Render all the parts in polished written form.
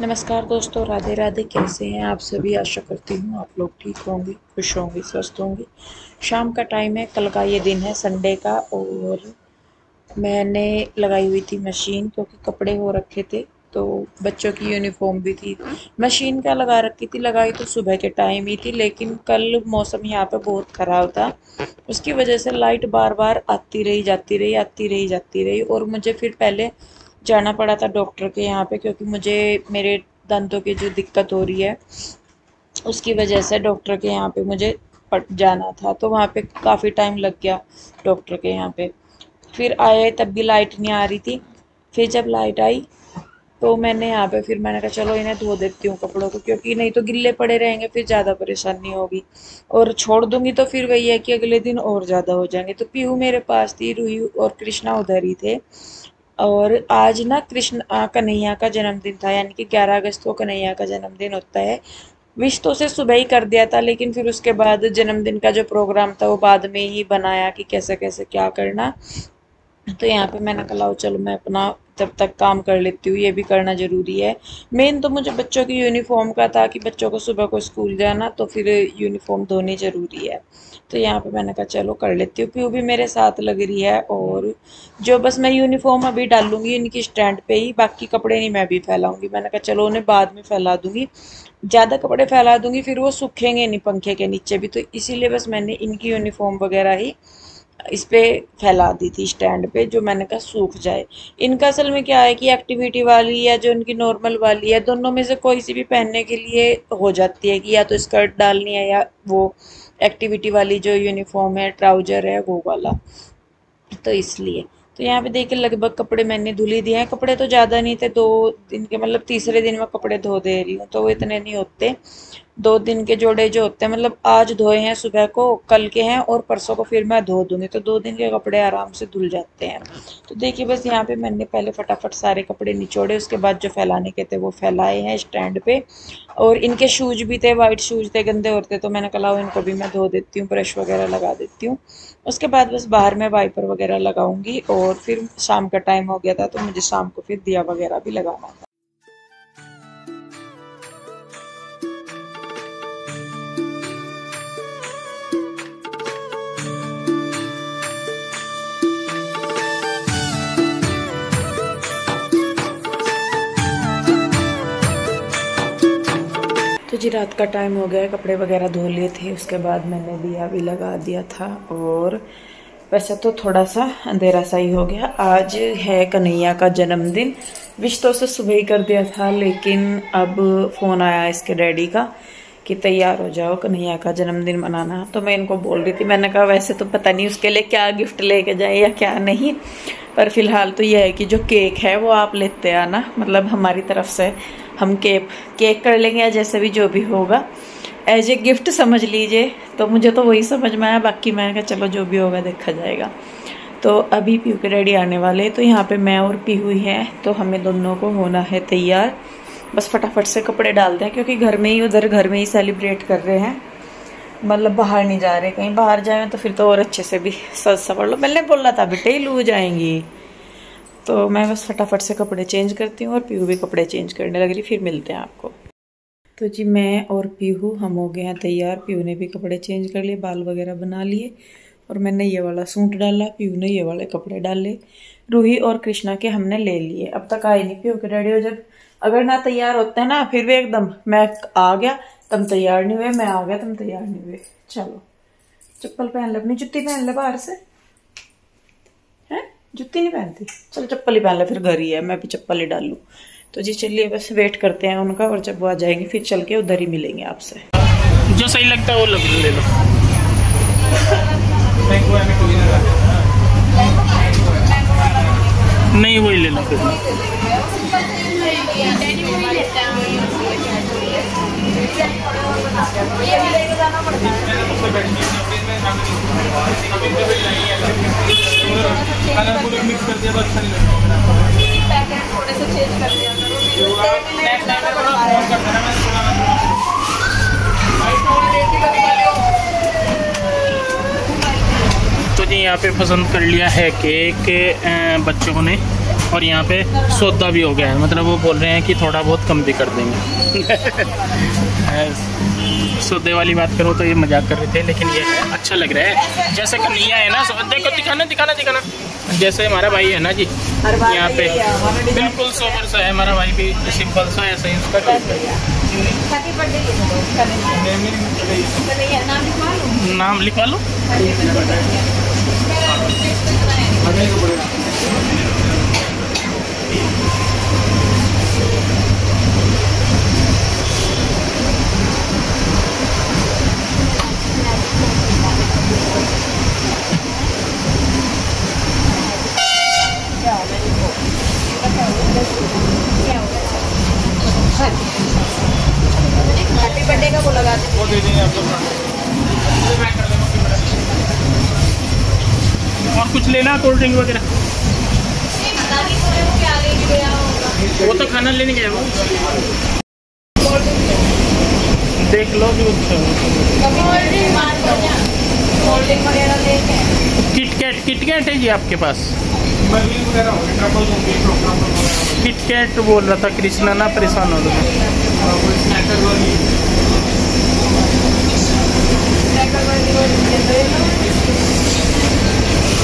नमस्कार दोस्तों, राधे राधे। कैसे हैं आप सभी? आशा करती हूँ आप लोग ठीक होंगे, खुश होंगे, स्वस्थ होंगे। शाम का टाइम है, कल का ये दिन है संडे का, और मैंने लगाई हुई थी मशीन क्योंकि कपड़े हो रखे थे, तो बच्चों की यूनिफॉर्म भी थी। मशीन क्या लगा रखी थी, लगाई तो सुबह के टाइम ही थी, लेकिन कल मौसम यहाँ पे बहुत ख़राब था। उसकी वजह से लाइट बार बार आती रही जाती रही, आती रही जाती रही, और मुझे फिर पहले जाना पड़ा था डॉक्टर के यहाँ पे, क्योंकि मुझे मेरे दांतों की जो दिक्कत हो रही है उसकी वजह से डॉक्टर के यहाँ पे मुझे जाना था। तो वहाँ पे काफ़ी टाइम लग गया डॉक्टर के यहाँ पे। फिर आए तब भी लाइट नहीं आ रही थी। फिर जब लाइट आई तो मैंने यहाँ पे फिर मैंने कहा चलो इन्हें धो देती हूँ कपड़ों को, क्योंकि नहीं तो गिल्ले पड़े रहेंगे फिर ज़्यादा परेशानी होगी, और छोड़ दूंगी तो फिर वही है कि अगले दिन और ज़्यादा हो जाएंगे। तो पीहू मेरे पास थी, रूही और कृष्णा उधर ही थे। और आज ना कृष्ण कन्हैया का जन्मदिन था, यानी कि 11 अगस्त को कन्हैया का जन्मदिन होता है। विश तो उसे सुबह ही कर दिया था, लेकिन फिर उसके बाद जन्मदिन का जो प्रोग्राम था वो बाद में ही बनाया कि कैसे कैसे क्या करना। तो यहाँ पे मैंने कहा लाओ चलो मैं अपना जब तक काम कर लेती हूँ, ये भी करना ज़रूरी है। मेन तो मुझे बच्चों की यूनिफॉर्म का था कि बच्चों को सुबह को स्कूल जाना, तो फिर यूनिफॉर्म धोनी ज़रूरी है। तो यहाँ पे मैंने कहा चलो कर लेती हूँ। पीयू भी मेरे साथ लग रही है, और जो बस मैं यूनिफॉर्म अभी डालूंगी इनकी स्टैंड पे ही, बाकी कपड़े नहीं मैं भी फैलाऊंगी। मैंने कहा चलो उन्हें बाद में फैला दूंगी, ज़्यादा कपड़े फैला दूंगी फिर वो सूखेंगे नहीं पंखे के नीचे भी, तो इसीलिए बस मैंने इनकी यूनिफॉर्म वगैरह ही इस पे फैला दी थी स्टैंड पे, जो मैंने कहा सूख जाए। इनका असल में क्या है कि एक्टिविटी वाली या जो इनकी नॉर्मल वाली है, दोनों में से कोई सी भी पहनने के लिए हो जाती है कि या तो स्कर्ट डालनी है या वो एक्टिविटी वाली जो यूनिफॉर्म है, ट्राउजर है वो वाला। तो इसलिए तो यहाँ पे देखिए लगभग कपड़े मैंने धुल ही दिए हैं। कपड़े तो ज़्यादा नहीं थे, 2 दिन के, मतलब तीसरे दिन में कपड़े धो दे रही हूँ, तो वो इतने नहीं होते। 2 दिन के जोड़े जो होते हैं, मतलब आज धोए हैं सुबह को, कल के हैं, और परसों को फिर मैं धो दूँगी, तो 2 दिन के कपड़े आराम से धुल जाते हैं। तो देखिए बस यहाँ पे मैंने पहले फटाफट सारे कपड़े निचोड़े, उसके बाद जो फैलाने के थे वो फैलाए हैं स्टैंड पे। और इनके शूज भी थे, वाइट शूज थे, गंदे होते, तो मैंने कहा इनको भी मैं धो देती हूँ, ब्रश वगैरह लगा देती हूँ। उसके बाद बस बाहर में वाइपर वगैरह लगाऊंगी, और फिर शाम का टाइम हो गया था तो मुझे शाम को फिर दिया वगैरह भी लगाना था। तो जी रात का टाइम हो गया है, कपड़े वगैरह धो लिए थे, उसके बाद मैंने दिया भी लगा दिया था। और वैसे तो थोड़ा सा अंधेरा सा ही हो गया। आज है कन्हैया का जन्मदिन। विश तो उसे सुबह ही कर दिया था, लेकिन अब फ़ोन आया इसके डैडी का कि तैयार हो जाओ, कन्हैया का जन्मदिन मनाना। तो मैं इनको बोल रही थी, मैंने कहा वैसे तो पता नहीं उसके लिए क्या गिफ्ट लेके जाए या क्या नहीं, पर फिलहाल तो यह है कि जो केक है वो आप लेते आना, मतलब हमारी तरफ से हम केक कर लेंगे, या जैसे भी जो भी होगा एज ए गिफ्ट समझ लीजिए। तो मुझे तो वही समझ में आया, बाकी मैंने कहा चलो जो भी होगा देखा जाएगा। तो अभी पीहू के डैडी आने वाले, तो यहाँ पे मैं और पीहू ही हैं, तो हमें दोनों को होना है तैयार। बस फटाफट से कपड़े डालते हैं, क्योंकि घर में ही, उधर घर में ही सेलिब्रेट कर रहे हैं, मतलब बाहर नहीं जा रहे। कहीं बाहर जाए तो फिर तो और अच्छे से भी सज सवर लो। मैंने बोला था बेटे ही लू जाएंगी। तो मैं बस फटाफट से कपड़े चेंज करती हूँ, और पीहू भी कपड़े चेंज करने लग रही, फिर मिलते हैं आपको। तो जी मैं और पीहू हम हो गए हैं तैयार। पीहू ने भी कपड़े चेंज कर लिए, बाल वगैरह बना लिए, और मैंने ये वाला सूट डाला, पीहू ने ये वाले कपड़े डाले। रूही और कृष्णा के हमने ले लिए। अब तक आए नहीं पीहू के डैडी, और जब अगर ना तैयार होते हैं ना फिर भी एकदम, मैं आ गया तुम तैयार नहीं हुए, मैं आ गया तुम तैयार नहीं हुए। चलो चप्पल पहन ले, अपनी जुत्ती पहन ले बाहर से, है जुत्ती नहीं पहनती, चलो चप्पल ही पहन ले, फिर घर ही है, मैं भी चप्पल ही डाल लूँ। तो जी चलिए बस वेट करते हैं उनका, और जब वो आ जाएंगे फिर चल के उधर ही मिलेंगे आपसे। जो सही लगता है वो ले लो। नहीं वही ले लो फिर। मिक्स कर दिया बस, पैकेट थोड़े से चेंज कर दिया। तो जी यहाँ पे पसंद कर लिया है केक बच्चों ने। और यहाँ पे सौदा भी हो गया है, मतलब वो बोल रहे हैं कि थोड़ा बहुत कम भी कर देंगे। सौदे वाली बात करो तो ये मजाक कर रहे थे, लेकिन ये अच्छा लग रहा है। जैसे कन्हैया है ना, देखो दिखाना दिखाना दिखाना, जैसे हमारा भाई है ना जी, यहाँ पे बिल्कुल सोबर सा है हमारा भाई भी, सिंपल सा ऐसा ही उसका। नाम लिखवा लो। हैप्पी बर्थडे का वो लगा दें, वो दे देंगे आप लोग। और कुछ लेना कोल्ड ड्रिंक वगैरह? वो तो खाना लेने गया वो, देख लो भी। किटकैट, किटकैट है जी आपके पास? किटकैट बोल रहा था कृष्णा, ना परेशान हो रहा।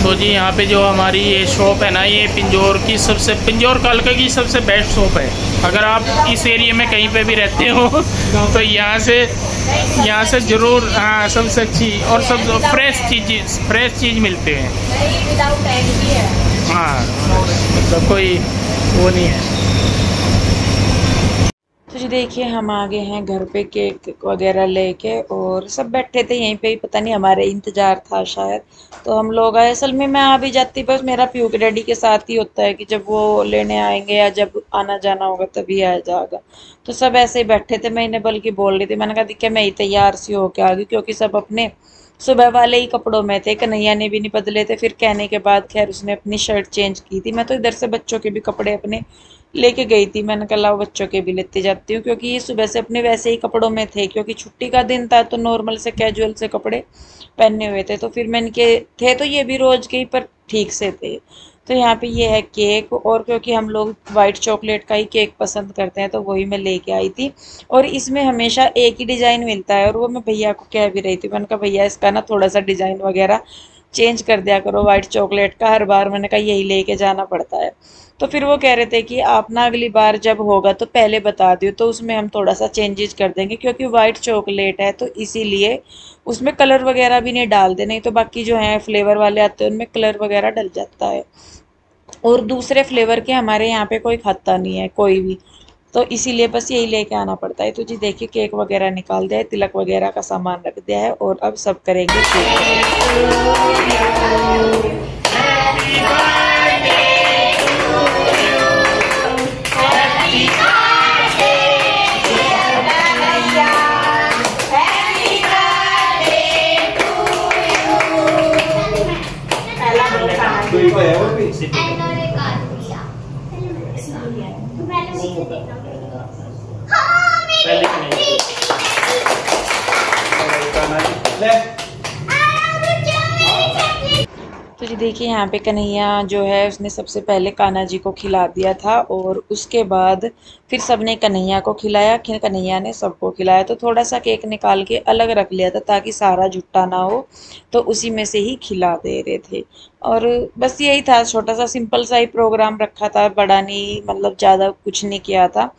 तो जी यहाँ पे जो हमारी ये शॉप है ना, ये पिंजौर की सबसे, पिंजौर कालका की सबसे बेस्ट शॉप है। अगर आप इस एरिया में कहीं पे भी रहते हो तो यहाँ से ज़रूर, हाँ, सबसे अच्छी और सब फ्रेश चीज़ मिलते हैं। हाँ, मतलब कोई वो नहीं है। तो जी देखिए हम आ गए हैं घर पे केक वगैरह लेके, और सब बैठे थे यहीं पे ही, पता नहीं हमारे इंतज़ार था शायद, तो हम लोग आए। असल में मैं आ भी जाती, बस मेरा पीयू के डैडी के साथ ही होता है कि जब वो लेने आएंगे या जब आना जाना होगा तभी आ जाएगा। तो सब ऐसे ही बैठे थे, मैं इन्हें बल्कि बोल रही थी, मैंने कहा देखिए मैं ही तैयार सी होके आ गई, क्योंकि सब अपने सुबह वाले ही कपड़ों में थे, कन्हैया ने भी नहीं बदले थे। फिर कहने के बाद खैर उसने अपनी शर्ट चेंज की थी। मैं तो इधर से बच्चों के भी कपड़े अपने लेके गई थी, मैंने कहा लाओ बच्चों के भी लेते जाती हूँ, क्योंकि ये सुबह से अपने वैसे ही कपड़ों में थे, क्योंकि छुट्टी का दिन था तो नॉर्मल से कैजुअल से कपड़े पहने हुए थे। तो फिर मैंने के थे तो ये भी रोज के ही पर ठीक से थे। तो यहाँ पे ये है केक, और क्योंकि हम लोग वाइट चॉकलेट का ही केक पसंद करते हैं तो वही मैं लेके आई थी। और इसमें हमेशा एक ही डिज़ाइन मिलता है, और वो मैं भैया को कह भी रही थी, मैंने कहा भैया इसका ना थोड़ा सा डिज़ाइन वगैरह चेंज कर दिया करो, वाइट चॉकलेट का हर बार मैंने कहा यही लेके जाना पड़ता है। तो फिर वो कह रहे थे कि आप ना अगली बार जब होगा तो पहले बता दियो, तो उसमें हम थोड़ा सा चेंजेस कर देंगे, क्योंकि वाइट चॉकलेट है तो इसीलिए उसमें कलर वगैरह भी नहीं डालते, नहीं तो बाकी जो है फ्लेवर वाले आते हैं उनमें कलर वगैरह डल जाता है। और दूसरे फ्लेवर के हमारे यहाँ पे कोई खाता नहीं है कोई भी, तो इसीलिए बस यही लेके आना पड़ता है। तो जी देखिए केक वगैरह निकाल दिया है, तिलक वगैरह का सामान रख दिया है, और अब सब करेंगे तो जी देखिए यहाँ पे कन्हैया जो है उसने सबसे पहले कान्हा जी को खिला दिया था, और उसके बाद फिर सबने कन्हैया को खिलाया, कन्हैया ने सबको खिलाया। तो थोड़ा सा केक निकाल के अलग रख लिया था ताकि सारा जुट्टा ना हो, तो उसी में से ही खिला दे रहे थे। और बस यही था, छोटा सा सिंपल सा ही प्रोग्राम रखा था, बड़ा नहीं, मतलब ज़्यादा कुछ नहीं किया था।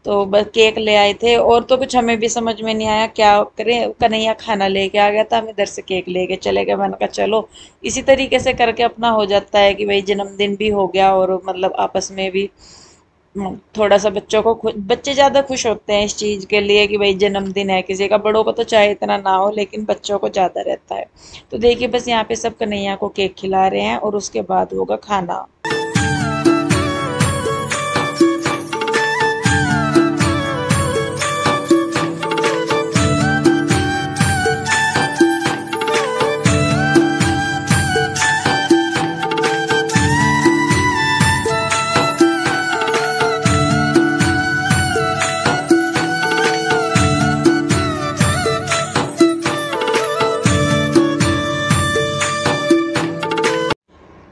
तो बस केक ले आए थे, और तो कुछ हमें भी समझ में नहीं आया क्या करें। कन्हैया खाना लेके आ गया था, हम इधर से केक लेके चले गए। मैंने कहा चलो इसी तरीके से करके अपना हो जाता है कि भाई जन्मदिन भी हो गया, और मतलब आपस में भी थोड़ा सा बच्चों को बच्चे ज़्यादा खुश होते हैं इस चीज़ के लिए कि भाई जन्मदिन है किसी का। बड़ों को तो चाहे इतना ना हो, लेकिन बच्चों को ज़्यादा रहता है। तो देखिए बस यहाँ पे सब कन्हैया को केक खिला रहे हैं, और उसके बाद होगा खाना।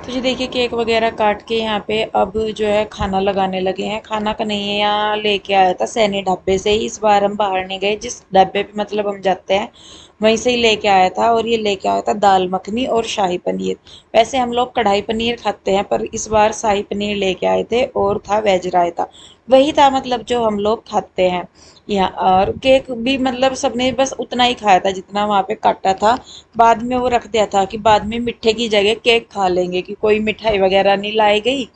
तो जी देखिए केक वगैरह काट के यहाँ पे अब जो है खाना लगाने लगे हैं। खाना कन्हैया लेके आया था सैनी ढाबे से ही, इस बार हम बाहर नहीं गए, जिस ढाबे पे मतलब हम जाते हैं वहीं से ही लेके आया था। और ये लेके आया था दाल मखनी और शाही पनीर। वैसे हम लोग कढ़ाई पनीर खाते हैं, पर इस बार शाही पनीर लेके आए थे और था वेज रायता। वही था मतलब जो हम लोग खाते हैं यहाँ। और केक भी मतलब सबने बस उतना ही खाया था जितना वहाँ पे काटा था। बाद में वो रख दिया था कि बाद में मीठे की जगह केक खा लेंगे, कि कोई मिठाई वगैरह नहीं लाई गई।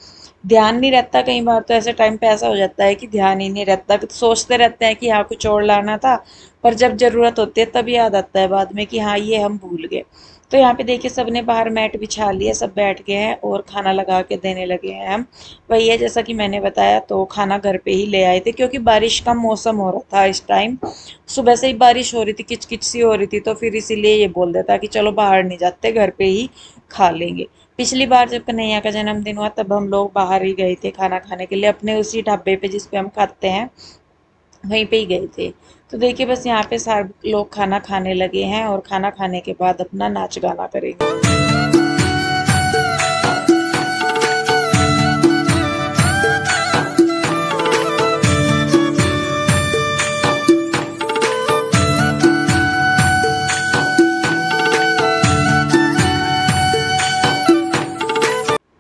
ध्यान नहीं रहता, कई बार तो ऐसे टाइम पे ऐसा हो जाता है कि ध्यान ही नहीं रहता, तो सोचते रहते हैं कि हाँ कुछ और लाना था, पर जब जरूरत होती है तब याद आता है बाद में कि हाँ ये हम भूल गए। तो यहाँ पे देखिए सबने बाहर मैट बिछा लिया, सब बैठ गए हैं और खाना लगा के देने लगे हैं हम। वही है जैसा कि मैंने बताया, तो खाना घर पे ही ले आए थे क्योंकि बारिश का मौसम हो रहा था इस टाइम। सुबह से ही बारिश हो रही थी, किचकिच सी हो रही थी, तो फिर इसीलिए ये बोल देता कि चलो बाहर नहीं जाते, घर पे ही खा लेंगे। पिछली बार जब कन्हैया का जन्मदिन हुआ तब हम लोग बाहर ही गए थे खाना खाने के लिए, अपने उसी ढाबे पे जिस पे हम खाते हैं वहीं पे ही गए थे। तो देखिए बस यहाँ पे सारे लोग खाना खाने लगे हैं और खाना खाने के बाद अपना नाच गाना करेंगे।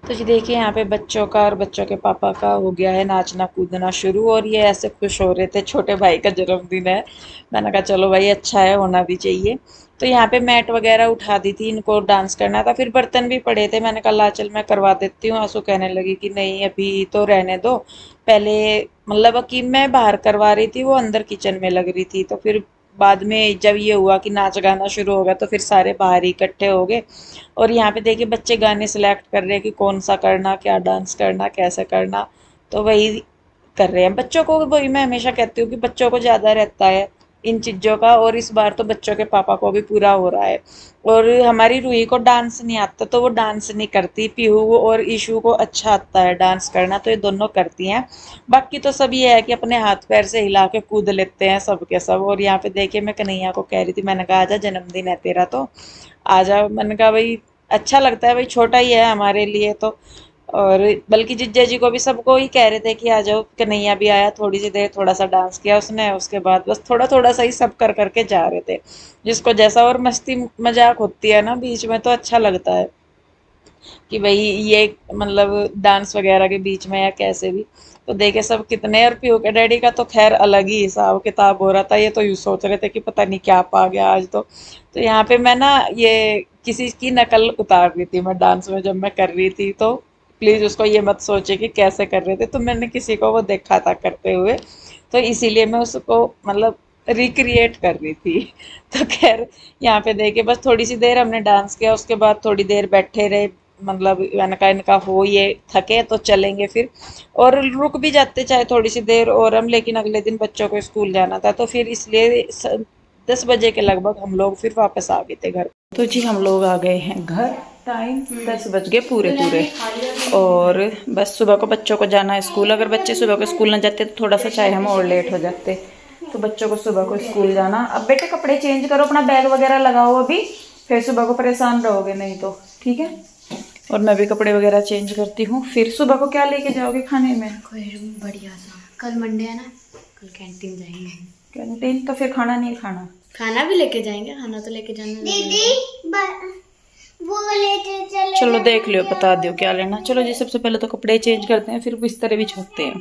तो जी देखिए यहाँ पे बच्चों का और बच्चों के पापा का हो गया है नाचना कूदना शुरू, और ये ऐसे खुश हो रहे थे, छोटे भाई का जन्मदिन है। मैंने कहा चलो भाई अच्छा है, होना भी चाहिए। तो यहाँ पे मैट वगैरह उठा दी थी, इनको डांस करना था, फिर बर्तन भी पड़े थे, मैंने कहा ला चल मैं करवा देती हूँ। आंसू कहने लगी कि नहीं अभी तो रहने दो पहले, मतलब कि मैं बाहर करवा रही थी, वो अंदर किचन में लग रही थी। तो फिर बाद में जब ये हुआ कि नाच गाना शुरू हो गया तो फिर सारे बाहर ही इकट्ठे हो गए। और यहाँ पे देखिए बच्चे गाने सिलेक्ट कर रहे हैं कि कौन सा करना, क्या डांस करना, कैसे करना। तो वही कर रहे हैं बच्चों को। वही मैं हमेशा कहती हूँ कि बच्चों को ज़्यादा रहता है इन चीज़ों का, और इस बार तो बच्चों के पापा को भी पूरा हो रहा है। और हमारी रूही को डांस नहीं आता तो वो डांस नहीं करती, पीहू और ईशू को अच्छा आता है डांस करना, तो ये दोनों करती हैं। बाकी तो सब ये है कि अपने हाथ पैर से हिला के कूद लेते हैं सब के सब। और यहाँ पे देखिए मैं कन्हैया को कह रही थी, मैंने कहा आजा जन्मदिन है तेरा तो आजा। मैंने कहा भाई अच्छा लगता है, भाई छोटा ही है हमारे लिए तो। और बल्कि जिज्जा जी को भी सबको ही कह रहे थे कि आ जाओ। कन्हैया भी आया, थोड़ी सी देर थोड़ा सा डांस किया उसने, उसके बाद बस थोड़ा थोड़ा सा ही सब कर करके जा रहे थे जिसको जैसा। और मस्ती मजाक होती है ना बीच में तो अच्छा लगता है कि भाई ये मतलब डांस वगैरह के बीच में या कैसे भी। तो देखे सब कितने, और पीयू के डैडी का तो खैर अलग ही हिसाब किताब हो रहा था, ये तो यूँ सोच रहे थे कि पता नहीं क्या पा गया आज तो यहाँ पे मैं ना ये किसी की नकल उतार रही थी मैं डांस में जब मैं कर रही थी, तो प्लीज उसको ये मत सोचे कि कैसे कर रहे थे, तो मैंने किसी को वो देखा था करते हुए, तो इसीलिए मैं उसको मतलब रिक्रिएट कर रही थी। तो खैर यहाँ पे देखे बस थोड़ी सी देर हमने डांस किया, उसके बाद थोड़ी देर बैठे रहे, मतलब मैंने कहा इनका हो ये थके तो चलेंगे फिर, और रुक भी जाते चाहे थोड़ी सी देर और हम, लेकिन अगले दिन बच्चों को स्कूल जाना था तो फिर इसलिए 10 बजे के लगभग हम लोग फिर वापस आ गए थे घर। तो जी हम लोग आ गए हैं घर, टाइम 10 बज गए पूरे पूरे। और बस सुबह को बच्चों को जाना है स्कूल, अगर बच्चे सुबह को स्कूल ना जाते तो थोड़ा सा चाहे हम और लेट हो जाते। तो बच्चों को सुबह को स्कूल जाना, अब बेटे कपड़े चेंज करो, अपना बैग वगैरह लगाओ अभी, फिर सुबह को परेशान रहोगे नहीं तो, ठीक है। और मैं भी कपड़े वगैरह चेंज करती हूँ, फिर सुबह को क्या लेके जाओगे खाने में? कोई बढ़िया सा, कल मंडे है ना, कल कैंटीन जाएंगे। कैंटीन तो फिर खाना नहीं खाना? खाना भी लेके जाएंगे, खाना तो लेके जाना दीदी, वो लेके चले। चलो देख लियो, बता दियो क्या लेना। चलो जी सबसे पहले तो कपड़े चेंज करते हैं, फिर बिस्तर बिछाते हैं।